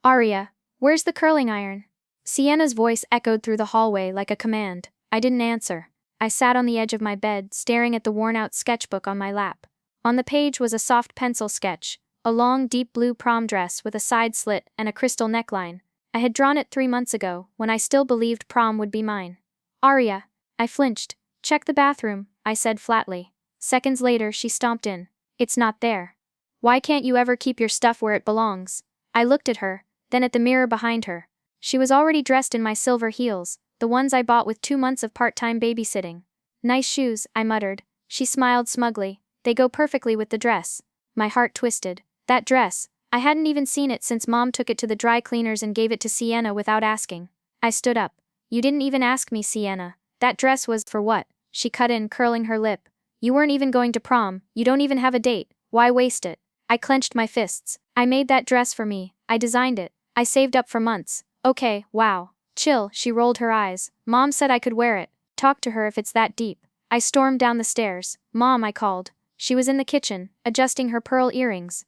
Arya, where's the curling iron? Sienna's voice echoed through the hallway like a command. I didn't answer. I sat on the edge of my bed, staring at the worn-out sketchbook on my lap. On the page was a soft pencil sketch, a long, deep blue prom dress with a side slit and a crystal neckline. I had drawn it 3 months ago, when I still believed prom would be mine. Arya. I flinched. Check the bathroom, I said flatly. Seconds later, she stomped in. It's not there. Why can't you ever keep your stuff where it belongs? I looked at her, then at the mirror behind her. She was already dressed in my silver heels, the ones I bought with 2 months of part-time babysitting. Nice shoes, I muttered. She smiled smugly. They go perfectly with the dress. My heart twisted. That dress. I hadn't even seen it since Mom took it to the dry cleaners and gave it to Sienna without asking. I stood up. You didn't even ask me, Sienna. That dress was for what? She cut in, curling her lip. You weren't even going to prom, you don't even have a date. Why waste it? I clenched my fists. I made that dress for me. I designed it. I saved up for months. Okay, wow. Chill, she rolled her eyes. Mom said I could wear it. Talk to her if it's that deep. I stormed down the stairs. Mom, I called. She was in the kitchen, adjusting her pearl earrings.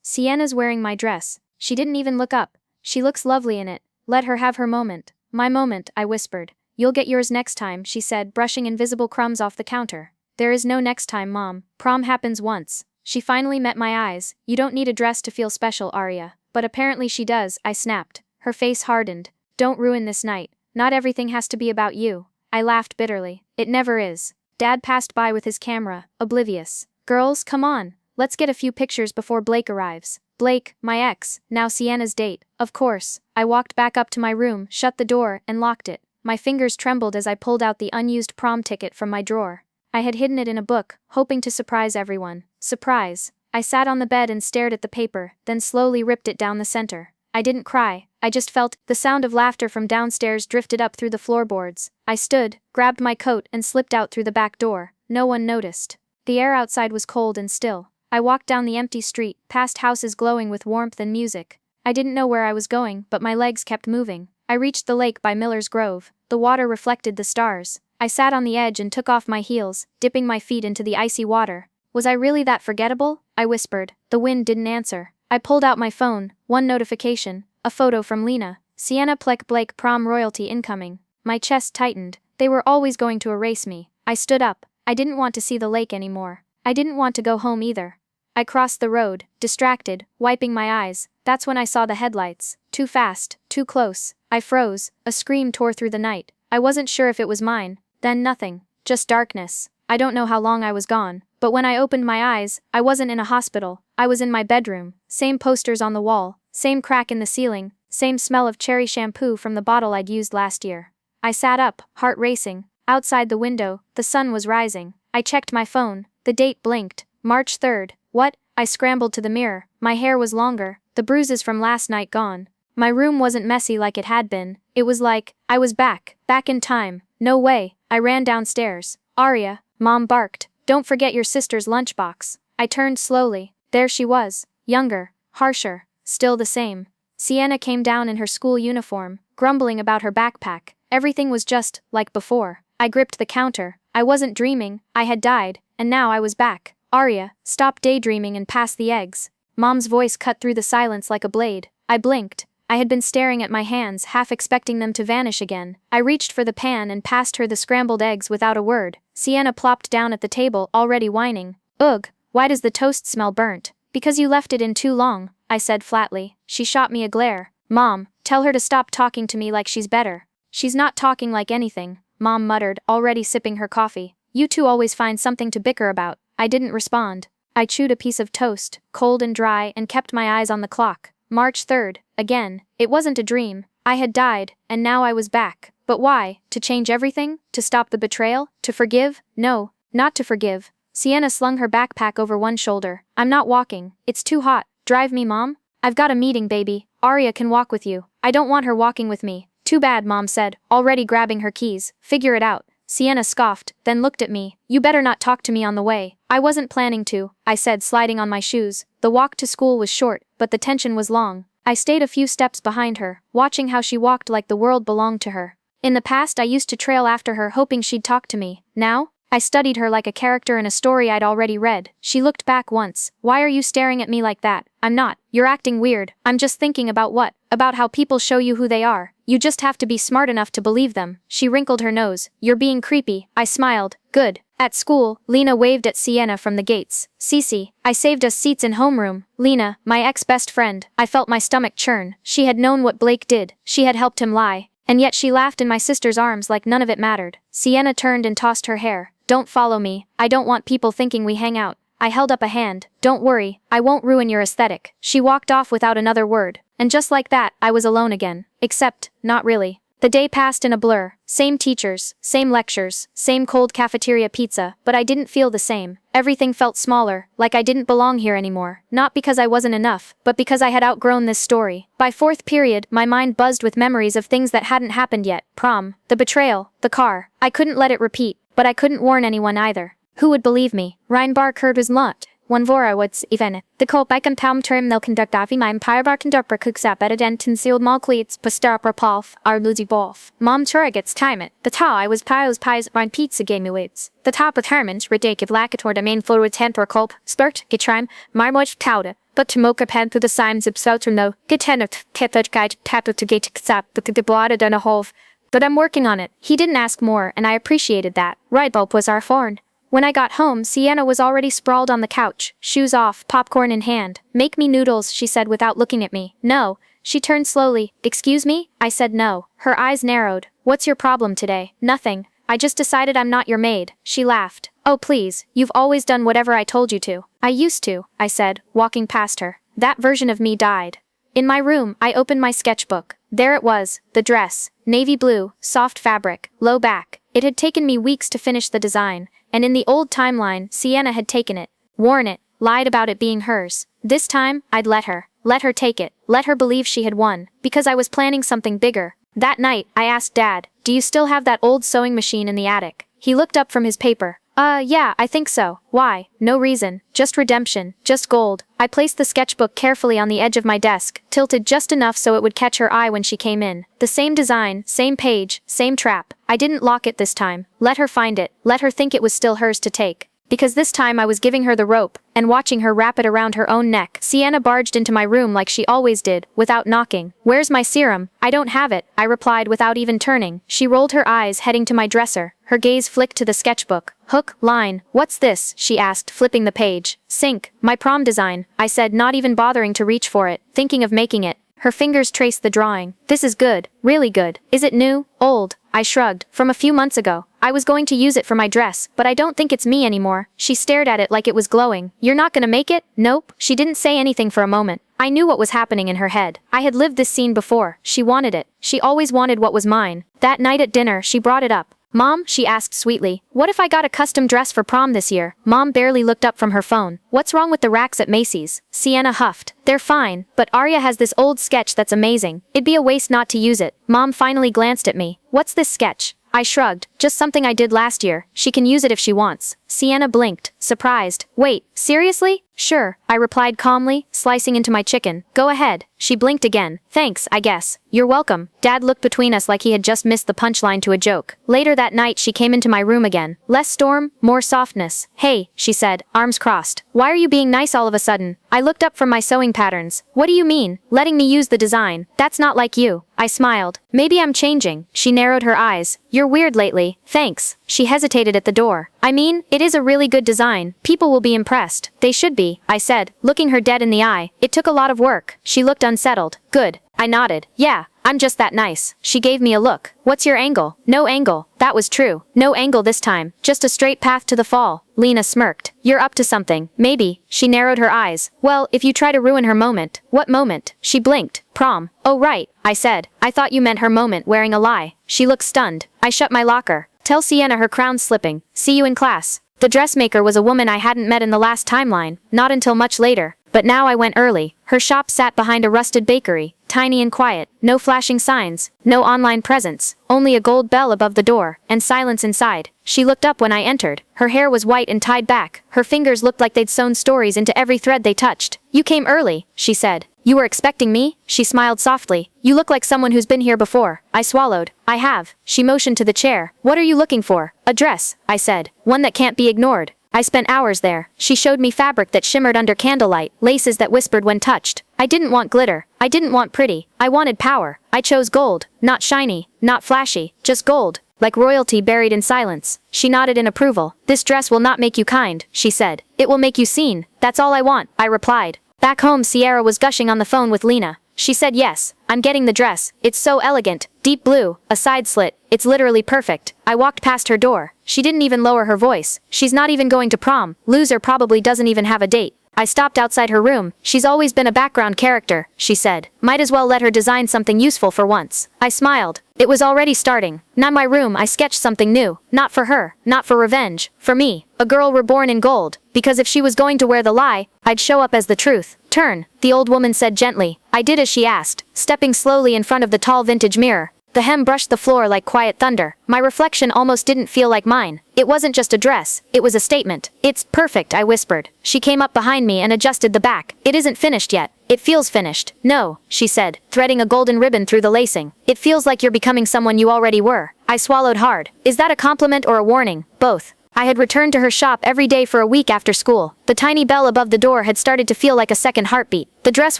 Sienna's wearing my dress. She didn't even look up. She looks lovely in it. Let her have her moment. My moment, I whispered. You'll get yours next time, she said, brushing invisible crumbs off the counter. There is no next time, Mom. Prom happens once. She finally met my eyes. You don't need a dress to feel special, Arya. But apparently she does, I snapped. Her face hardened. Don't ruin this night. Not everything has to be about you. I laughed bitterly. It never is. Dad passed by with his camera, oblivious. Girls, come on. Let's get a few pictures before Blake arrives. Blake, my ex, now Sienna's date. Of course. I walked back up to my room, shut the door, and locked it. My fingers trembled as I pulled out the unused prom ticket from my drawer. I had hidden it in a book, hoping to surprise everyone. Surprise. I sat on the bed and stared at the paper, then slowly ripped it down the center. I didn't cry. I just felt the sound of laughter from downstairs drifted up through the floorboards. I stood, grabbed my coat, and slipped out through the back door. No one noticed. The air outside was cold and still. I walked down the empty street, past houses glowing with warmth and music. I didn't know where I was going, but my legs kept moving. I reached the lake by Miller's Grove. The water reflected the stars. I sat on the edge and took off my heels, dipping my feet into the icy water. Was I really that forgettable? I whispered. The wind didn't answer. I pulled out my phone. One notification. A photo from Lena. Sienna Blake prom royalty incoming. My chest tightened. They were always going to erase me. I stood up. I didn't want to see the lake anymore. I didn't want to go home either. I crossed the road, distracted, wiping my eyes. That's when I saw the headlights. Too fast, too close. I froze. A scream tore through the night. I wasn't sure if it was mine. Then nothing. Just darkness. I don't know how long I was gone, but when I opened my eyes, I wasn't in a hospital. I was in my bedroom. Same posters on the wall, same crack in the ceiling, same smell of cherry shampoo from the bottle I'd used last year. I sat up, heart racing. Outside the window, the sun was rising. I checked my phone. The date blinked. March 3rd. What? I scrambled to the mirror. My hair was longer, the bruises from last night gone. My room wasn't messy like it had been. It was like I was back in time. No way. I ran downstairs. Arya, Mom barked. Don't forget your sister's lunchbox. I turned slowly. There she was. Younger, harsher, still the same. Sienna came down in her school uniform, grumbling about her backpack. Everything was just like before. I gripped the counter. I wasn't dreaming. I had died, and now I was back. Arya, stop daydreaming and pass the eggs. Mom's voice cut through the silence like a blade. I blinked. I had been staring at my hands, half expecting them to vanish again. I reached for the pan and passed her the scrambled eggs without a word. Sienna plopped down at the table, already whining. Ugh, why does the toast smell burnt? Because you left it in too long, I said flatly. She shot me a glare. Mom, tell her to stop talking to me like she's better. She's not talking like anything, Mom muttered, already sipping her coffee. You two always find something to bicker about. I didn't respond. I chewed a piece of toast, cold and dry, and kept my eyes on the clock. March 3rd, again. It wasn't a dream. I had died, and now I was back. But why? To change everything? To stop the betrayal? To forgive? No, not to forgive. Sienna slung her backpack over one shoulder. I'm not walking. It's too hot. Drive me, Mom? I've got a meeting, baby. Arya can walk with you. I don't want her walking with me. Too bad, Mom said, already grabbing her keys. Figure it out. Sienna scoffed, then looked at me. You better not talk to me on the way. I wasn't planning to, I said, sliding on my shoes. The walk to school was short, but the tension was long. I stayed a few steps behind her, watching how she walked like the world belonged to her. In the past, I used to trail after her hoping she'd talk to me. Now, I studied her like a character in a story I'd already read. She looked back once. Why are you staring at me like that? I'm not. You're acting weird. I'm just thinking about what? About how people show you who they are. You just have to be smart enough to believe them. She wrinkled her nose. You're being creepy. I smiled. Good. At school, Lena waved at Sienna from the gates. Cece, I saved us seats in homeroom. Lena, my ex-best friend. I felt my stomach churn. She had known what Blake did. She had helped him lie. And yet she laughed in my sister's arms like none of it mattered. Sienna turned and tossed her hair. Don't follow me. I don't want people thinking we hang out. I held up a hand. Don't worry, I won't ruin your aesthetic. She walked off without another word. And just like that, I was alone again. Except, not really. The day passed in a blur. Same teachers, same lectures, same cold cafeteria pizza, but I didn't feel the same. Everything felt smaller, like I didn't belong here anymore. Not because I wasn't enough, but because I had outgrown this story. By fourth period, my mind buzzed with memories of things that hadn't happened yet. Prom, the betrayal, the car. I couldn't let it repeat, but I couldn't warn anyone either. Who would believe me? Reinbar Kurd was not. One vora what's even. The cold bacon palm term they'll conduct avi my empire bar conductor cooks up at a dent and sealed malcleats, pastar palf, our luzi bolf. Mom gets time it. The ta I was pies on pizza game weights. The top of Herman's ridiculous lacator the main forward tent or culp, spurt, getrime, marmoch taude. But to mocha pen through the signs of selter no, get tenant, tether guide, tapped to get xap, but the blood done a hove. But I'm working on it. He didn't ask more, and I appreciated that. Rydbulp was our phone. When I got home, Sienna was already sprawled on the couch, shoes off, popcorn in hand. Make me noodles, she said without looking at me. No. She turned slowly. Excuse me? I said no. Her eyes narrowed. What's your problem today? Nothing. I just decided I'm not your maid. She laughed. Oh please, you've always done whatever I told you to. I used to, I said, walking past her. That version of me died. In my room, I opened my sketchbook. There it was, the dress. Navy blue, soft fabric, low back. It had taken me weeks to finish the design. And in the old timeline, Sienna had taken it, worn it, lied about it being hers. This time, I'd let her take it, let her believe she had won, because I was planning something bigger. That night, I asked Dad, do you still have that old sewing machine in the attic? He looked up from his paper. Yeah, I think so. Why? No reason. Just redemption. Just gold. I placed the sketchbook carefully on the edge of my desk, tilted just enough so it would catch her eye when she came in. The same design, same page, same trap. I didn't lock it this time. Let her find it. Let her think it was still hers to take. Because this time I was giving her the rope, and watching her wrap it around her own neck. Sienna barged into my room like she always did, without knocking. Where's my serum? I don't have it, I replied without even turning. She rolled her eyes, heading to my dresser. Her gaze flicked to the sketchbook. Hook, line. What's this? She asked, flipping the page. Sync. My prom design. I said, not even bothering to reach for it, thinking of making it. Her fingers traced the drawing. This is good. Really good. Is it new? Old? I shrugged. From a few months ago. I was going to use it for my dress, but I don't think it's me anymore. She stared at it like it was glowing. You're not gonna make it? Nope. She didn't say anything for a moment. I knew what was happening in her head. I had lived this scene before. She wanted it. She always wanted what was mine. That night at dinner, she brought it up. Mom, she asked sweetly, what if I got a custom dress for prom this year? Mom barely looked up from her phone. What's wrong with the racks at Macy's? Sienna huffed. They're fine, but Arya has this old sketch that's amazing. It'd be a waste not to use it. Mom finally glanced at me. What's this sketch? I shrugged. Just something I did last year. She can use it if she wants. Sienna blinked, surprised. Wait, seriously? Sure, I replied calmly, slicing into my chicken. Go ahead. She blinked again. Thanks, I guess. You're welcome. Dad looked between us like he had just missed the punchline to a joke. Later that night she came into my room again. Less storm, more softness. Hey, she said, arms crossed. Why are you being nice all of a sudden? I looked up from my sewing patterns. What do you mean? Letting me use the design. That's not like you. I smiled. Maybe I'm changing. She narrowed her eyes. You're weird lately. Thanks. She hesitated at the door. I mean, it is a really good design. People will be impressed. They should be, I said, looking her dead in the eye. It took a lot of work. She looked unsettled. Good. I nodded. Yeah, I'm just that nice. She gave me a look. What's your angle? No angle. That was true. No angle this time. Just a straight path to the fall. Lena smirked. You're up to something. Maybe. She narrowed her eyes. Well, if you try to ruin her moment. What moment? She blinked. Prom. Oh right, I said. I thought you meant her moment wearing a lie. She looked stunned. I shut my locker. Tell Sienna her crown's slipping. See you in class. The dressmaker was a woman I hadn't met in the last timeline, not until much later. But now I went early. Her shop sat behind a rusted bakery, tiny and quiet, no flashing signs, no online presence, only a gold bell above the door, and silence inside. She looked up when I entered. Her hair was white and tied back. Her fingers looked like they'd sewn stories into every thread they touched. You came early, she said. You were expecting me? She smiled softly. You look like someone who's been here before. I swallowed. I have. She motioned to the chair. What are you looking for? A dress, I said. One that can't be ignored. I spent hours there. She showed me fabric that shimmered under candlelight, laces that whispered when touched. I didn't want glitter. I didn't want pretty. I wanted power. I chose gold. Not shiny, not flashy, just gold. Like royalty buried in silence. She nodded in approval. This dress will not make you kind, she said. It will make you seen. That's all I want, I replied. Back home, Sierra was gushing on the phone with Lena. She said yes, I'm getting the dress. It's so elegant. Deep blue, a side slit. It's literally perfect. I walked past her door. She didn't even lower her voice. She's not even going to prom. Loser probably doesn't even have a date. I stopped outside her room. She's always been a background character, she said. Might as well let her design something useful for once. I smiled. It was already starting. Not my room, I sketched something new. Not for her, not for revenge. For me, a girl reborn in gold. Because if she was going to wear the lie, I'd show up as the truth. Turn, the old woman said gently. I did as she asked, stepping slowly in front of the tall vintage mirror. The hem brushed the floor like quiet thunder. My reflection almost didn't feel like mine. It wasn't just a dress, it was a statement. It's perfect, I whispered. She came up behind me and adjusted the back. It isn't finished yet. It feels finished. No, she said, threading a golden ribbon through the lacing. It feels like you're becoming someone you already were. I swallowed hard. Is that a compliment or a warning? Both. I had returned to her shop every day for a week after school. The tiny bell above the door had started to feel like a second heartbeat. The dress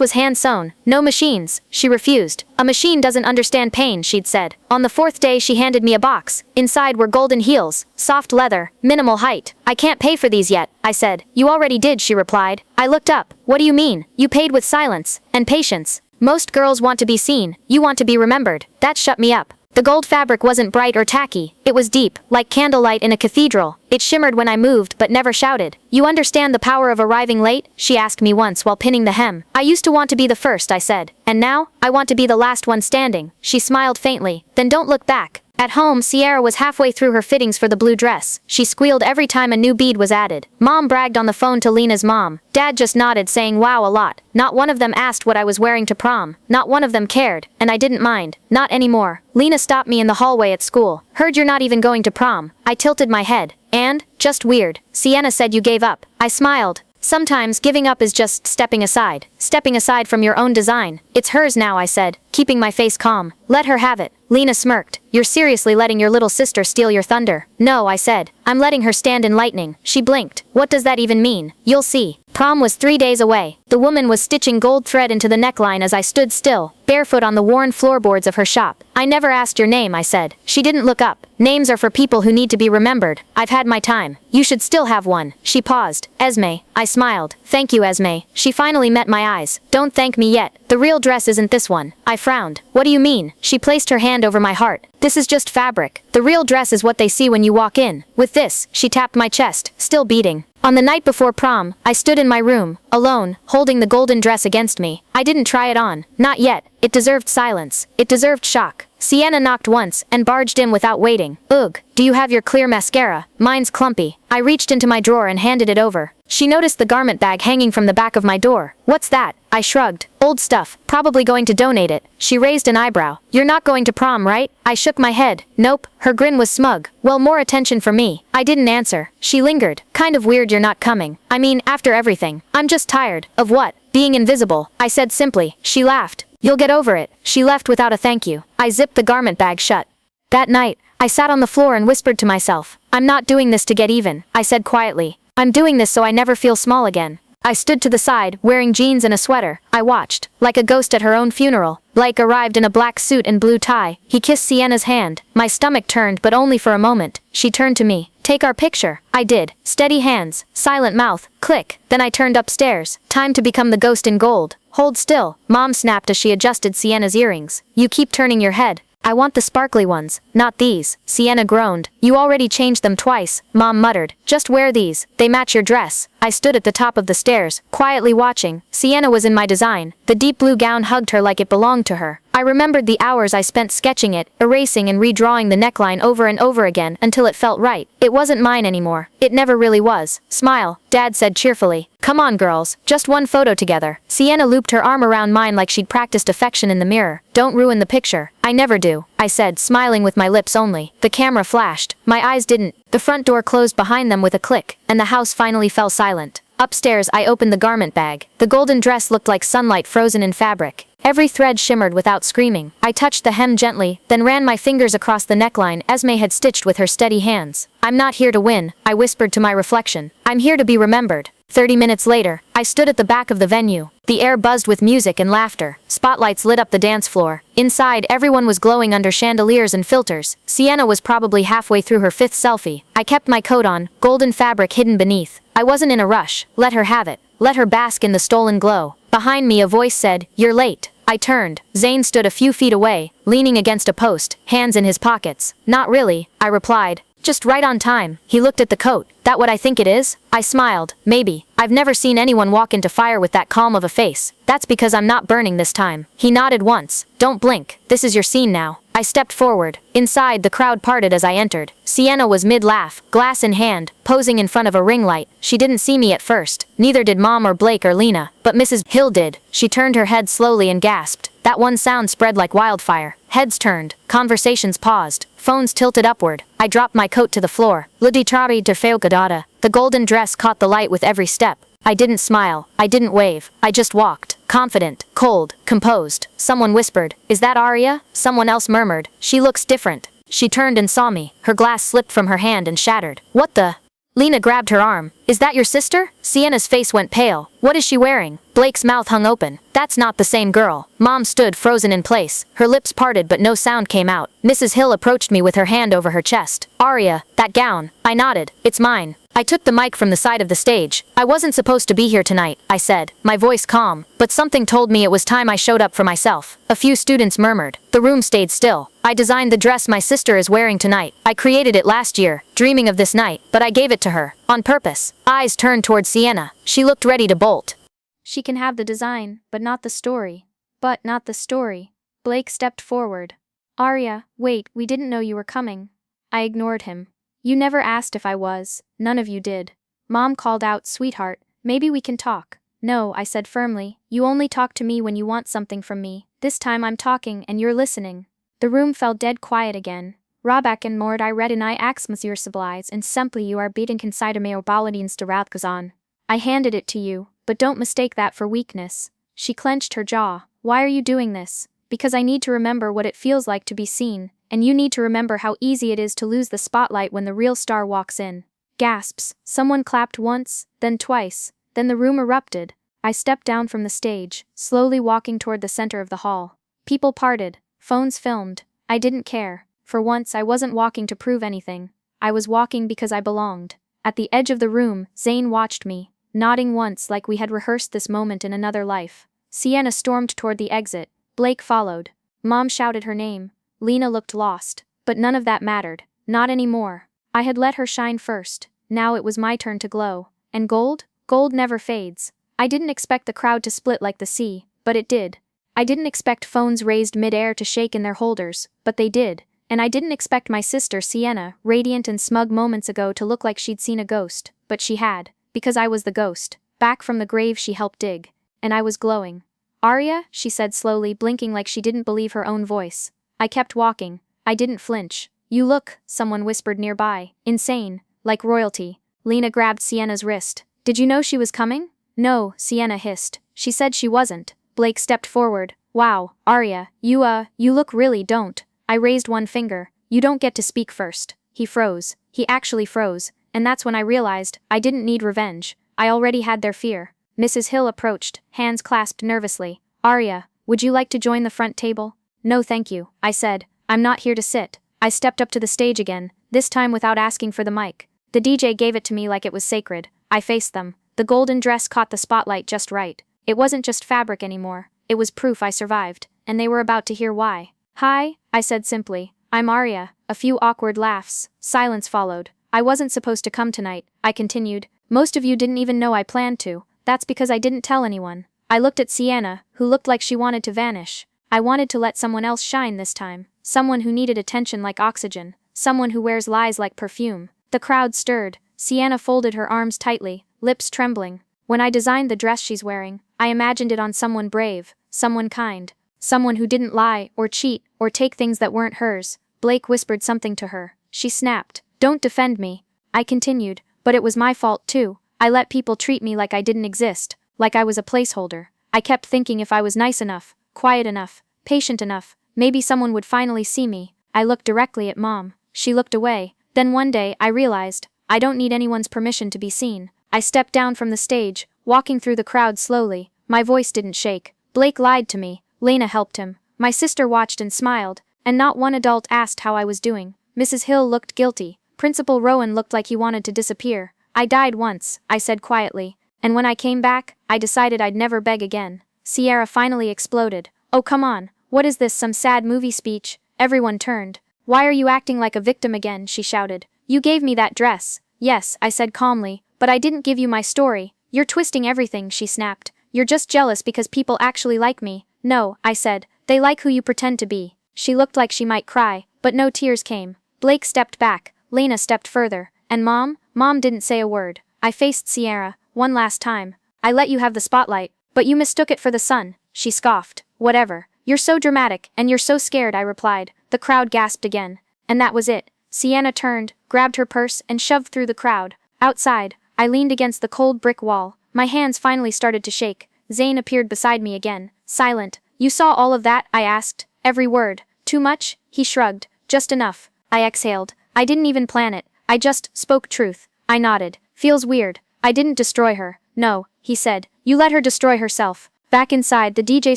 was hand-sewn. No machines. She refused. A machine doesn't understand pain, she'd said. On the fourth day she handed me a box. Inside were golden heels, soft leather, minimal height. I can't pay for these yet, I said. You already did, she replied. I looked up. What do you mean? You paid with silence. And patience. Most girls want to be seen. You want to be remembered. That shut me up. The gold fabric wasn't bright or tacky. It was deep, like candlelight in a cathedral. It shimmered when I moved but never shouted. You understand the power of arriving late? She asked me once while pinning the hem. I used to want to be the first, I said. And now, I want to be the last one standing. She smiled faintly. Then don't look back. At home, Sierra was halfway through her fittings for the blue dress. She squealed every time a new bead was added. Mom bragged on the phone to Lena's mom. Dad just nodded, saying wow a lot. Not one of them asked what I was wearing to prom. Not one of them cared, and I didn't mind. Not anymore. Lena stopped me in the hallway at school. Heard you're not even going to prom. I tilted my head. And? Just weird. Sienna said you gave up. I smiled. Sometimes giving up is just stepping aside. Stepping aside from your own design. It's hers now, I said, keeping my face calm. Let her have it. Lena smirked. You're seriously letting your little sister steal your thunder? No, I said. I'm letting her stand in lightning. She blinked. What does that even mean? You'll see. Prom was 3 days away. The woman was stitching gold thread into the neckline as I stood still, barefoot on the worn floorboards of her shop. I never asked your name, I said. She didn't look up. Names are for people who need to be remembered. I've had my time. You should still have one. She paused. Esme. I smiled. Thank you, Esme. She finally met my eyes. Don't thank me yet. The real dress isn't this one. I frowned. What do you mean? She placed her hand over my heart. This is just fabric. The real dress is what they see when you walk in. With this, she tapped my chest, still beating. On the night before prom, I stood in my room, alone, holding the golden dress against me. I didn't try it on. Not yet. It deserved silence. It deserved shock. Sienna knocked once and barged in without waiting. Ugh, do you have your clear mascara? Mine's clumpy. I reached into my drawer and handed it over. She noticed the garment bag hanging from the back of my door. What's that? I shrugged. Old stuff. Probably going to donate it. She raised an eyebrow. You're not going to prom, right? I shook my head. Nope. Her grin was smug. Well, more attention for me. I didn't answer. She lingered. Kind of weird you're not coming. I mean, after everything. I'm just tired. Of what? Being invisible. I said simply. She laughed. You'll get over it. She left without a thank you. I zipped the garment bag shut. That night, I sat on the floor and whispered to myself. I'm not doing this to get even, I said quietly. I'm doing this so I never feel small again. I stood to the side, wearing jeans and a sweater. I watched, like a ghost at her own funeral. Blake arrived in a black suit and blue tie. He kissed Sienna's hand. My stomach turned, but only for a moment. She turned to me. Take our picture. I did. Steady hands, silent mouth, click. Then I turned upstairs. Time to become the ghost in gold. Hold still, Mom snapped as she adjusted Sienna's earrings. You keep turning your head. I want the sparkly ones, not these. Sienna groaned. You already changed them twice, Mom muttered. Just wear these. They match your dress. I stood at the top of the stairs, quietly watching. Sienna was in my design. The deep blue gown hugged her like it belonged to her. I remembered the hours I spent sketching it, erasing and redrawing the neckline over and over again until it felt right. It wasn't mine anymore. It never really was. Smile, Dad said cheerfully. Come on, girls. Just one photo together. Sienna looped her arm around mine like she'd practiced affection in the mirror. Don't ruin the picture. I never do, I said, smiling with my lips only. The camera flashed. My eyes didn't. The front door closed behind them with a click, and the house finally fell silent. Upstairs, I opened the garment bag. The golden dress looked like sunlight frozen in fabric. Every thread shimmered without screaming. I touched the hem gently, then ran my fingers across the neckline Esme had stitched with her steady hands. "I'm not here to win," I whispered to my reflection. "I'm here to be remembered." 30 minutes later, I stood at the back of the venue. The air buzzed with music and laughter. Spotlights lit up the dance floor. Inside, everyone was glowing under chandeliers and filters. Sienna was probably halfway through her 5th selfie. I kept my coat on, golden fabric hidden beneath. I wasn't in a rush. Let her have it. Let her bask in the stolen glow. Behind me, a voice said, "You're late." I turned. Zane stood a few feet away, leaning against a post, hands in his pockets. "Not really," I replied. "Just right on time." He looked at the coat. "That what I think it is?" I smiled. "Maybe. I've never seen anyone walk into fire with that calm of a face. That's because I'm not burning this time." He nodded once. "Don't blink. This is your scene now." I stepped forward. Inside, the crowd parted as I entered. Sienna was mid-laugh, glass in hand, posing in front of a ring light. She didn't see me at first. Neither did Mom or Blake or Lena. But Mrs. Hill did. She turned her head slowly and gasped. That one sound spread like wildfire. Heads turned. Conversations paused. Phones tilted upward. I dropped my coat to the floor. Luditari de Feugadata. The golden dress caught the light with every step. I didn't smile. I didn't wave. I just walked. Confident, cold, composed. Someone whispered, "Is that Arya?" Someone else murmured, "She looks different." She turned and saw me. Her glass slipped from her hand and shattered. "What the?" Lena grabbed her arm. "Is that your sister?" Sienna's face went pale. "What is she wearing?" Blake's mouth hung open. "That's not the same girl." Mom stood frozen in place. Her lips parted but no sound came out. Mrs. Hill approached me with her hand over her chest. "Arya, that gown." I nodded. "It's mine." I took the mic from the side of the stage. "I wasn't supposed to be here tonight," I said, my voice calm, but something told me it was time I showed up for myself. A few students murmured. The room stayed still. "I designed the dress my sister is wearing tonight. I created it last year, dreaming of this night, but I gave it to her. On purpose." Eyes turned toward Sienna. She looked ready to bolt. "She can have the design, but not the story." "But not the story." Blake stepped forward. "Arya, wait, we didn't know you were coming." I ignored him. "You never asked if I was. None of you did." Mom called out, "Sweetheart, maybe we can talk." "No," I said firmly. "You only talk to me when you want something from me. This time I'm talking and you're listening." The room fell dead quiet again. "Rabak and Mord I read and I ax Monsieur Sublies and simply you are beaten consider me obaladins de Radkazan. I handed it to you, but don't mistake that for weakness." She clenched her jaw. "Why are you doing this?" "Because I need to remember what it feels like to be seen. And you need to remember how easy it is to lose the spotlight when the real star walks in." Gasps. Someone clapped once, then twice, then the room erupted. I stepped down from the stage, slowly walking toward the center of the hall. People parted. Phones filmed. I didn't care. For once I wasn't walking to prove anything. I was walking because I belonged. At the edge of the room, Zane watched me, nodding once like we had rehearsed this moment in another life. Sienna stormed toward the exit. Blake followed. Mom shouted her name. Lena looked lost, but none of that mattered. Not anymore. I had let her shine first. Now it was my turn to glow. And gold? Gold never fades. I didn't expect the crowd to split like the sea, but it did. I didn't expect phones raised mid-air to shake in their holders, but they did. And I didn't expect my sister Sienna, radiant and smug moments ago, to look like she'd seen a ghost, but she had, because I was the ghost, back from the grave she helped dig. And I was glowing. "Arya," she said slowly, blinking like she didn't believe her own voice. I kept walking. I didn't flinch. "You look," someone whispered nearby, "insane, like royalty." Lena grabbed Sienna's wrist. "Did you know she was coming?" "No," Sienna hissed. "She said she wasn't." Blake stepped forward. "Wow, Arya, you look really don't." I raised one finger. "You don't get to speak first." He froze. He actually froze, and that's when I realized I didn't need revenge. I already had their fear. Mrs. Hill approached, hands clasped nervously. "Arya, would you like to join the front table?" "No thank you," I said. "I'm not here to sit." I stepped up to the stage again, this time without asking for the mic. The DJ gave it to me like it was sacred. I faced them. The golden dress caught the spotlight just right. It wasn't just fabric anymore. It was proof I survived, and they were about to hear why. "Hi," I said simply. "I'm Arya." A few awkward laughs. Silence followed. "I wasn't supposed to come tonight," I continued. "Most of you didn't even know I planned to. That's because I didn't tell anyone." I looked at Sienna, who looked like she wanted to vanish. I wanted to let someone else shine this time. Someone who needed attention like oxygen. Someone who wears lies like perfume. The crowd stirred. Sienna folded her arms tightly, lips trembling. "When I designed the dress she's wearing, I imagined it on someone brave, someone kind, someone who didn't lie, or cheat, or take things that weren't hers." Blake whispered something to her. She snapped. "Don't defend me." I continued. "But it was my fault too. I let people treat me like I didn't exist, like I was a placeholder. I kept thinking if I was nice enough, quiet enough, patient enough, maybe someone would finally see me. I looked directly at Mom. She looked away. Then one day, I realized, I don't need anyone's permission to be seen. I stepped down from the stage, walking through the crowd slowly. My voice didn't shake. Blake lied to me. Lena helped him. My sister watched and smiled, and not one adult asked how I was doing. Mrs. Hill looked guilty. Principal Rowan looked like he wanted to disappear. I died once, I said quietly, and when I came back, I decided I'd never beg again. Sierra finally exploded. Oh come on, what is this, some sad movie speech? Everyone turned. Why are you acting like a victim again, she shouted. You gave me that dress. Yes, I said calmly, but I didn't give you my story. You're twisting everything, she snapped. You're just jealous because people actually like me. No, I said, they like who you pretend to be. She looked like she might cry, but no tears came. Blake stepped back, Lena stepped further, and Mom didn't say a word. I faced Sierra, one last time. I let you have the spotlight, but you mistook it for the sun, she scoffed. Whatever. You're so dramatic, and you're so scared, I replied. The crowd gasped again. And that was it. Sienna turned, grabbed her purse, and shoved through the crowd. Outside, I leaned against the cold brick wall. My hands finally started to shake. Zane appeared beside me again, silent. You saw all of that? I asked. Every word. Too much? He shrugged. Just enough. I exhaled. I didn't even plan it. I just spoke truth. I nodded. Feels weird. I didn't destroy her. No, he said. You let her destroy herself. Back inside, the DJ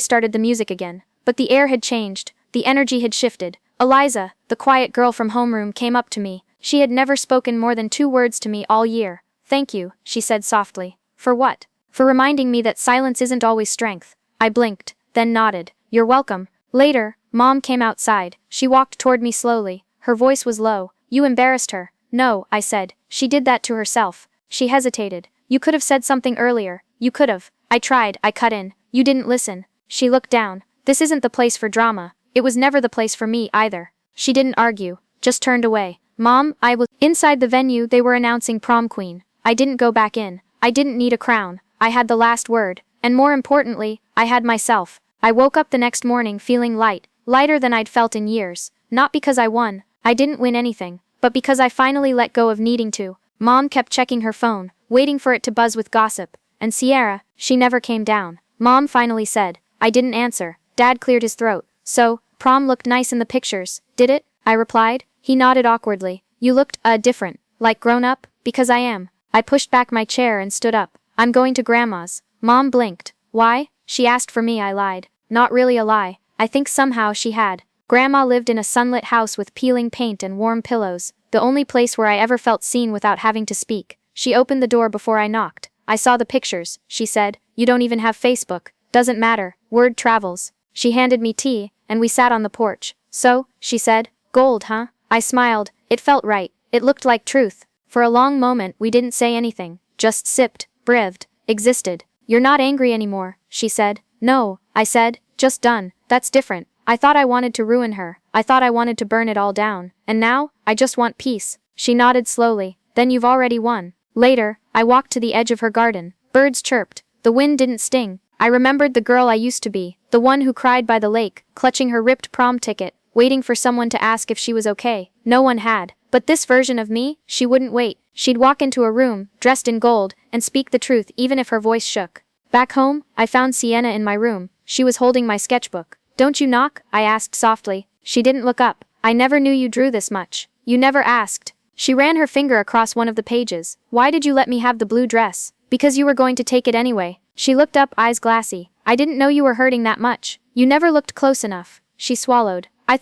started the music again. But the air had changed. The energy had shifted. Eliza, the quiet girl from homeroom, came up to me. She had never spoken more than 2 words to me all year. Thank you, she said softly. For what? For reminding me that silence isn't always strength. I blinked, then nodded. You're welcome. Later, Mom came outside. She walked toward me slowly. Her voice was low. You embarrassed her. No, I said. She did that to herself. She hesitated. You could have said something earlier. You could have. I tried, I cut in. You didn't listen. She looked down. This isn't the place for drama. It was never the place for me either. She didn't argue, just turned away. Mom, I was inside the venue. They were announcing prom queen. I didn't go back in. I didn't need a crown. I had the last word. And more importantly, I had myself. I woke up the next morning feeling light, lighter than I'd felt in years. Not because I won. I didn't win anything. But because I finally let go of needing to. Mom kept checking her phone, waiting for it to buzz with gossip. And Sierra, she never came down. Mom finally said. I didn't answer. Dad cleared his throat. So, prom looked nice in the pictures, did it? I replied. He nodded awkwardly. You looked, different. Like grown up? Because I am. I pushed back my chair and stood up. I'm going to Grandma's. Mom blinked. Why? She asked for me, I lied. Not really a lie. I think somehow she had. Grandma lived in a sunlit house with peeling paint and warm pillows, the only place where I ever felt seen without having to speak. She opened the door before I knocked. I saw the pictures, she said. You don't even have Facebook. Doesn't matter. Word travels. She handed me tea, and we sat on the porch. So, she said, gold, huh? I smiled. It felt right. It looked like truth. For a long moment, we didn't say anything. Just sipped, breathed, existed. You're not angry anymore, she said. No, I said. Just done. That's different. I thought I wanted to ruin her. I thought I wanted to burn it all down. And now, I just want peace. She nodded slowly. Then you've already won. Later, I walked to the edge of her garden. Birds chirped. The wind didn't sting. I remembered the girl I used to be, the one who cried by the lake, clutching her ripped prom ticket, waiting for someone to ask if she was okay. No one had. But this version of me, she wouldn't wait. She'd walk into a room, dressed in gold, and speak the truth even if her voice shook. Back home, I found Sienna in my room. She was holding my sketchbook. Don't you knock? I asked softly. She didn't look up. I never knew you drew this much. You never asked. She ran her finger across one of the pages. Why did you let me have the blue dress? Because you were going to take it anyway. She looked up, eyes glassy. I didn't know you were hurting that much. You never looked close enough. She swallowed. I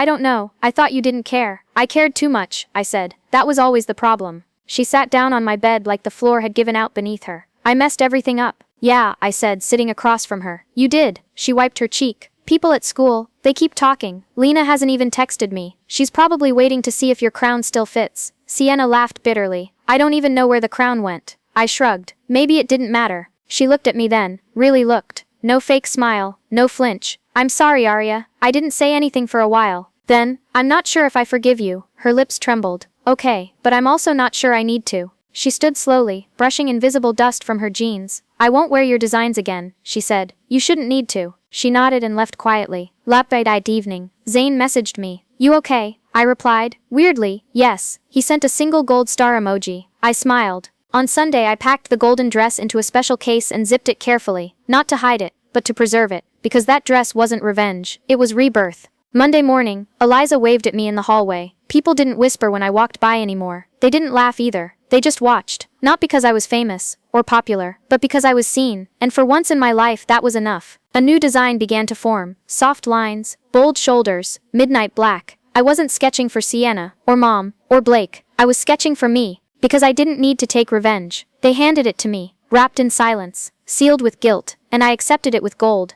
don't know. I thought you didn't care. I cared too much, I said. That was always the problem. She sat down on my bed like the floor had given out beneath her. I messed everything up. Yeah, I said, sitting across from her. You did. She wiped her cheek. People at school, they keep talking. Lena hasn't even texted me. She's probably waiting to see if your crown still fits. Sienna laughed bitterly. I don't even know where the crown went. I shrugged. Maybe it didn't matter. She looked at me then. Really looked. No fake smile. No flinch. I'm sorry, Arya. I didn't say anything for a while. Then, I'm not sure if I forgive you. Her lips trembled. Okay, but I'm also not sure I need to. She stood slowly, brushing invisible dust from her jeans. I won't wear your designs again, she said. You shouldn't need to. She nodded and left quietly. Late evening. Zane messaged me. You okay? I replied. Weirdly, yes. He sent a single gold star emoji. I smiled. On Sunday, I packed the golden dress into a special case and zipped it carefully, not to hide it, but to preserve it, because that dress wasn't revenge, it was rebirth. Monday morning, Eliza waved at me in the hallway. People didn't whisper when I walked by anymore. They didn't laugh either. They just watched. Not because I was famous, or popular, but because I was seen, and for once in my life that was enough. A new design began to form. Soft lines, bold shoulders, midnight black. I wasn't sketching for Sienna, or Mom, or Blake. I was sketching for me, because I didn't need to take revenge. They handed it to me, wrapped in silence, sealed with guilt, and I accepted it with gold.